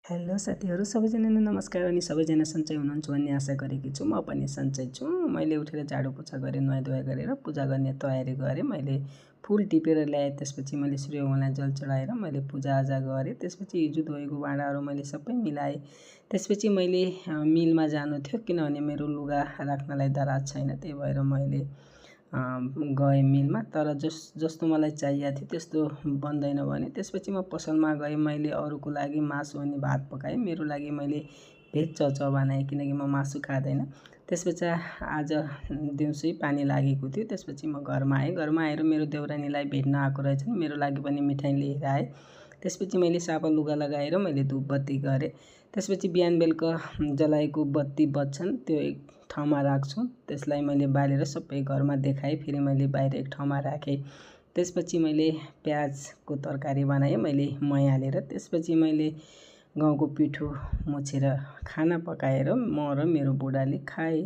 Hello साथीहरू सबैजना नमस्कार अनि सबैजना सन्चै हुनुहुन्छ भन्ने आशा गरेकी छु। म पनि सन्चै छु। मैले उठेर झाडु पोछा गरेँ, नुहाइधुवाइ गरेर पूजा गर्ने तयारी गरेँ। मैले फुल टिपेर ल्याएँ, त्यसपछि मैले सूर्य भगवानलाई जल चढाएर मैले पूजाआजा गरेँ। त्यसपछि हिजो धोएको भाँडाहरू मैले सबै मिलाएँ। त्यसपछि मैले मिलमा जानु थियो किनभने मेरो लुगा राख्नलाई दराज छैन, त्यही भएर मैले गएँ मिलमा। तर जस्तो मलाई चाहिएको थियो त्यस्तो बन्दैन भने त्यसपछि म पसलमा गएँ। मैले अरूको लागि मासु अनि भात पकाएँ, मेरो लागि मैले भेज चाउचाउ बनाएँ किनकि म मासु खाँदैन। त्यसपछि आज दिउँसै पानी लागेको थियो। त्यसपछि म घरमा आएँ। घरमा आएर मेरो देउरानीलाई भेट्न आएको रहेछन्, मेरो लागि पनि मिठाई लिएर आएँ। त्यसपछि मैले साफा लुगा लगाएर मैले धुप बत्ती गरेँ। त्यसपछि बिहान बेलुका जलाएको बत्ती बच्छन् त्यो एक ठाउँमा राख्छु। त्यसलाई मैले बालेर सबै घरमा देखाएँ। फेरि मैले बाहिर एक ठाउँमा राखेँ। त्यसपछि मैले प्याजको तरकारी बनाएँ मैले मही हालेर। त्यसपछि मैले गहुँको पिठो मुछेर खाना पकाएर म र मेरो बुढाले खाएँ।